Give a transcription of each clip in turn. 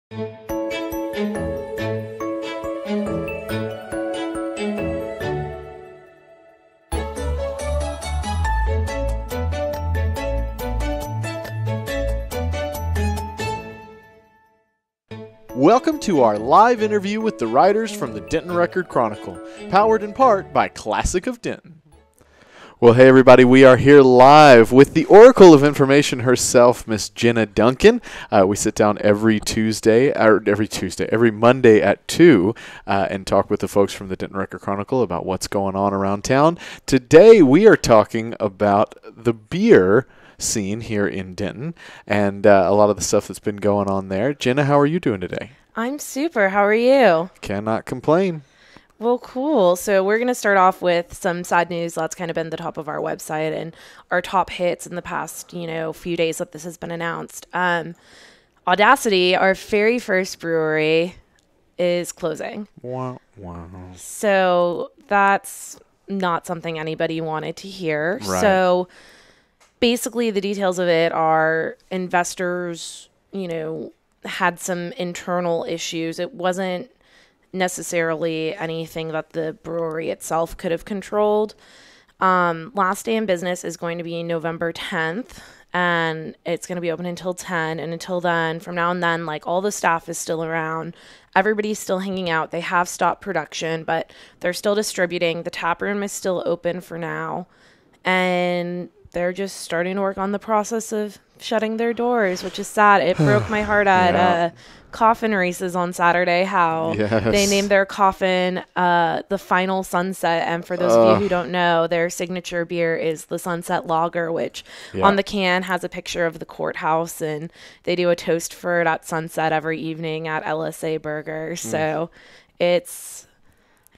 Welcome to our live interview with the writers from the Denton Record-Chronicle, powered in part by Classic of Denton. Well, hey everybody, we are here live with the Oracle of Information herself, Miss Jenna Duncan. We sit down every Monday at 2 and talk with the folks from the Denton Record-Chronicle about what's going on around town. Today we are talking about the beer scene here in Denton and a lot of the stuff that's been going on there. Jenna, how are you doing today? I'm super. How are you? Cannot complain. Well, cool. So we're going to start off with some sad news. That's kind of been the top of our website and our top hits in the past, few days that this has been announced. Audacity, our very first brewery, is closing. Wow. So that's not something anybody wanted to hear. Right. So basically, the details of it are investors, had some internal issues. It wasn't necessarily anything that the brewery itself could have controlled. Last day in business is going to be November 10th, and it's going to be open until 10. And until then, from now and then, all the staff is still around. Everybody's still hanging out. They have stopped production, but they're still distributing. The tap room is still open for now. And they're just starting to work on the process of shutting their doors, which is sad. It broke my heart at Coffin Races on Saturday, how they named their coffin the Final Sunset. And for those of you who don't know, their signature beer is the Sunset Lager, which on the can has a picture of the courthouse, and they do a toast for it at sunset every evening at LSA Burger. So it's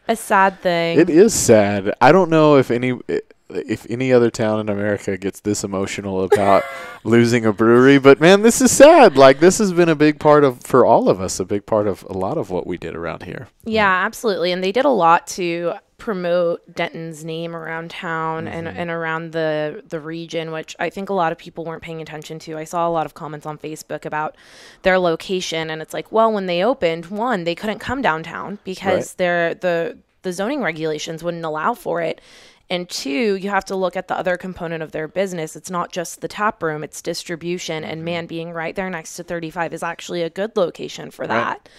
a sad thing. It is sad. I don't know if any other town in America gets this emotional about losing a brewery, but man, this is sad. This has been a big part for all of us, a big part of a lot of what we did around here. Yeah, absolutely. And they did a lot to promote Denton's name around town and around the region, which I think a lot of people weren't paying attention to. I saw a lot of comments on Facebook about their location, and it's when they opened, one, they couldn't come downtown because the zoning regulations wouldn't allow for it. And two, you have to look at the other component of their business. It's not just the tap room, it's distribution. And man, being right there next to 35 is actually a good location for that. Right.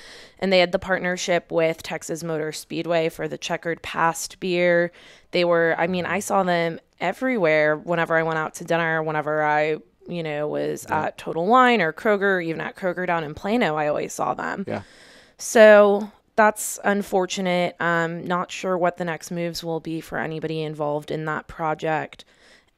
And they had the partnership with Texas Motor Speedway for the Checkered Past beer. I saw them everywhere whenever I went out to dinner, whenever I, was at Total Wine or Kroger, even at Kroger down in Plano, I always saw them. Yeah. So that's unfortunate. I'm not sure what the next moves will be for anybody involved in that project.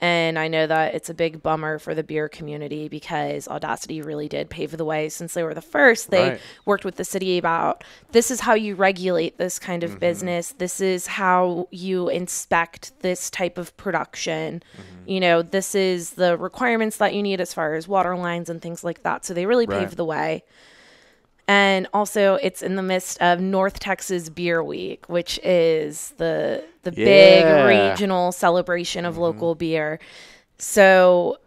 And I know that it's a big bummer for the beer community because Audacity really did pave the way. Since they were the first, they worked with the city about this is how you regulate this kind of business. This is how you inspect this type of production. This is the requirements that you need as far as water lines and things like that. So they really paved the way. And also, it's in the midst of North Texas Beer Week, which is the big regional celebration of local beer. So,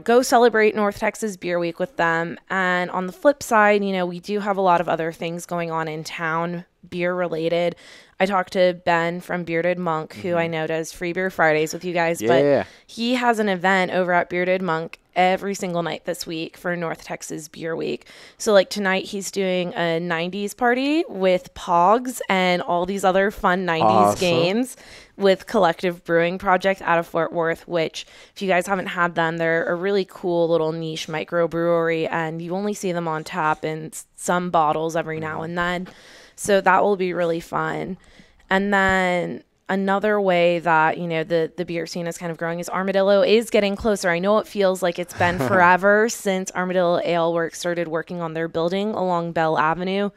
go celebrate North Texas Beer Week with them. And on the flip side, we do have a lot of other things going on in town, beer related. I talked to Ben from Bearded Monk, who I know does Free Beer Fridays with you guys, but he has an event over at Bearded Monk every single night this week for North Texas Beer Week. So tonight he's doing a 90s party with Pogs and all these other fun 90s games with Collective Brewing Project out of Fort Worth, which if you guys haven't had them, they're a really cool little niche microbrewery, and you only see them on tap in some bottles every now and then. So that will be really fun. And then another way that, the beer scene is kind of growing is Armadillo is getting closer. I know it feels like it's been forever since Armadillo Ale Works started working on their building along Bell Avenue,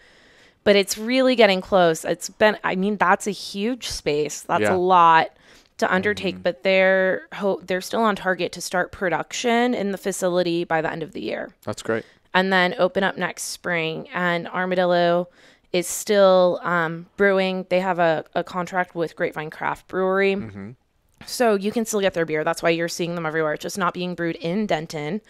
but it's really getting close. That's a huge space. That's a lot to undertake, but they're still on target to start production in the facility by the end of the year. That's great. And then open up next spring. And Armadillo is still brewing. They have a contract with Grapevine Craft Brewery. So you can still get their beer. That's why you're seeing them everywhere. It's just not being brewed in Denton.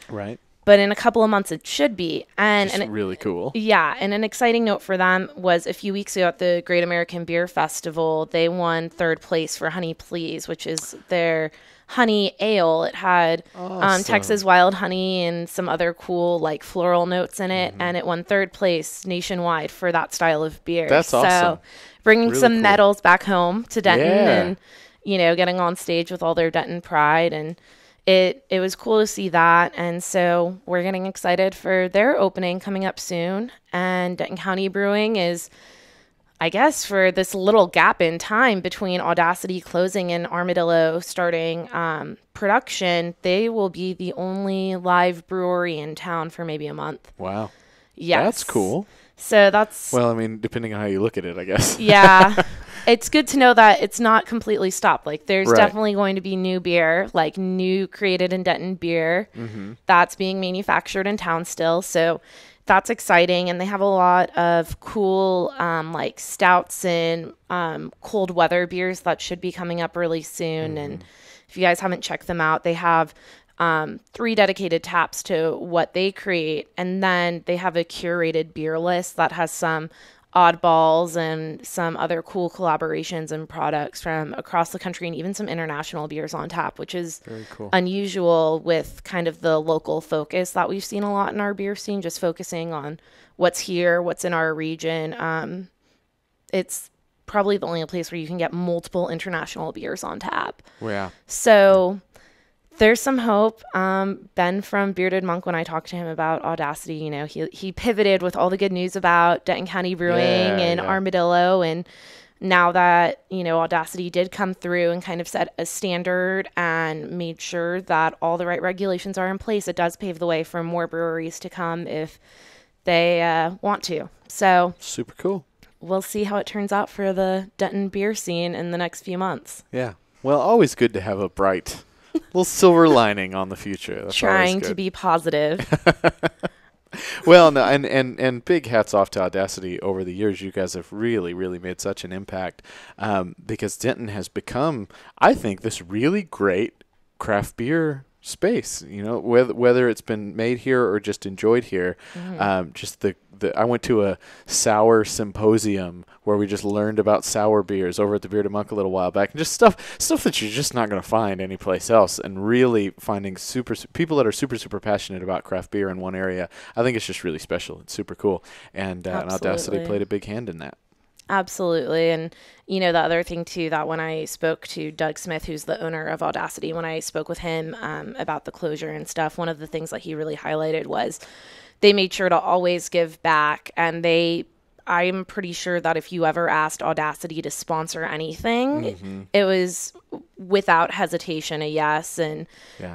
Right. but in a couple of months it should be. And really cool. Yeah, and an exciting note for them was a few weeks ago at the Great American Beer Festival, they won 3rd place for Honey Please, which is their honey ale. It had Texas wild honey and some other cool like floral notes in it, and it won 3rd place nationwide for that style of beer. That's awesome. So bringing Really some cool. medals back home to Denton Yeah. and, you know, getting on stage with all their Denton pride, and it was cool to see that. And so we're getting excited for their opening coming up soon. And Denton County Brewing is, I guess, for this little gap in time between Audacity closing and Armadillo starting production, they will be the only live brewery in town for maybe a month. Wow. Yes. That's cool. So that's... Well, I mean, depending on how you look at it, I guess. Yeah. It's good to know that it's not completely stopped. Like, there's Right. definitely going to be new beer, like new created in Denton beer that's being manufactured in town still. So that's exciting. And they have a lot of cool, like stouts and cold weather beers that should be coming up really soon. And if you guys haven't checked them out, they have 3 dedicated taps to what they create. And then they have a curated beer list that has some oddballs and some other cool collaborations and products from across the country, and even some international beers on tap, which is Very cool. unusual with kind of the local focus that we've seen a lot in our beer scene, just focusing on what's here, what's in our region. It's probably the only place where you can get multiple international beers on tap. Yeah. So there's some hope. Ben from Bearded Monk, when I talked to him about Audacity, you know, he pivoted with all the good news about Denton County Brewing and Armadillo. And now that, you know, Audacity did come through and kind of set a standard and made sure that all the right regulations are in place, it does pave the way for more breweries to come if they want to. So Super cool. we'll see how it turns out for the Denton beer scene in the next few months. Yeah. Well, always good to have a bright little silver lining on the future. That's Trying to be positive. Well, no, and big hats off to Audacity over the years. You guys have really, really made such an impact because Denton has become, I think, this really great craft beer space. You know, whether it's been made here or just enjoyed here. Just the I went to a sour symposium where we just learned about sour beers over at the Bearded Monk a little while back, and just stuff that you're just not going to find anyplace else. And really finding people that are super passionate about craft beer in one area, I think it's just really special. It's super cool, and Audacity played a big hand in that. Absolutely. And, you know, the other thing, too, that when I spoke to Doug Smith, who's the owner of Audacity, when I spoke with him about the closure and stuff, one of the things that he really highlighted was they made sure to always give back. And I'm pretty sure that if you ever asked Audacity to sponsor anything, it was without hesitation a yes. And,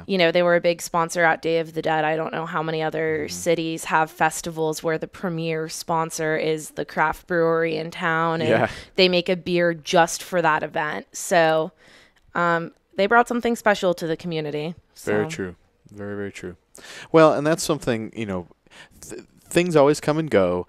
you know, they were a big sponsor at Day of the Dead. I don't know how many other cities have festivals where the premier sponsor is the craft brewery in town, and they make a beer just for that event. So they brought something special to the community. So. Very true. Very, very true. Well, and that's something, you know, things always come and go.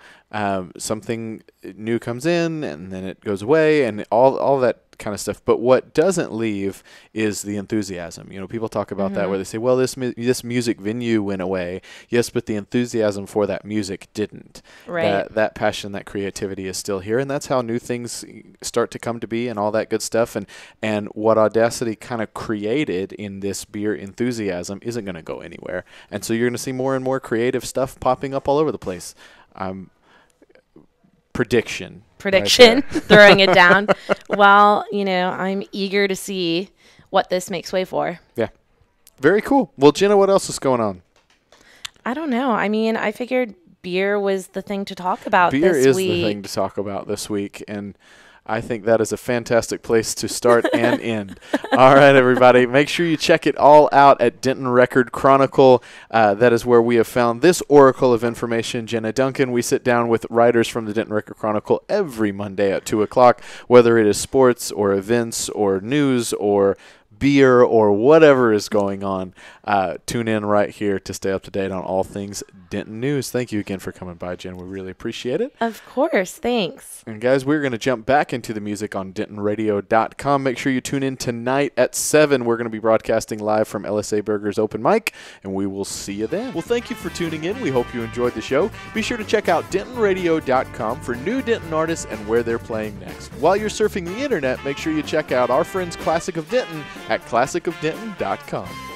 Something new comes in and then it goes away, and all that kind of stuff. But what doesn't leave is the enthusiasm. You know, people talk about that where they say, well, this music venue went away. Yes, but the enthusiasm for that music didn't. Right. That passion, that creativity is still here, and that's how new things start to come to be and all that good stuff. And what Audacity kind of created in this beer enthusiasm isn't going to go anywhere. And so you're going to see more and more creative stuff popping up all over the place. Prediction, right throwing it down. Well, you know, I'm eager to see what this makes way for. Yeah. Very cool. Well, Jenna, what else is going on? I don't know. I mean, I figured beer was the thing to talk about beer this week. Beer is the thing to talk about this week, and I think that is a fantastic place to start and end. All right, everybody. Make sure you check it all out at Denton Record-Chronicle. That is where we have found this oracle of information. Jenna Duncan, we sit down with writers from the Denton Record-Chronicle every Monday at 2 o'clock, whether it is sports or events or news or beer or whatever is going on, tune in right here to stay up to date on all things Denton news. Thank you again for coming by, Jen. We really appreciate it. Of course. Thanks. And guys, we're going to jump back into the music on DentonRadio.com. Make sure you tune in tonight at 7. We're going to be broadcasting live from LSA Burger's open mic, and we will see you then. Well, thank you for tuning in. We hope you enjoyed the show. Be sure to check out DentonRadio.com for new Denton artists and where they're playing next. While you're surfing the internet, make sure you check out our friends Classic of Denton at ClassicofDenton.com.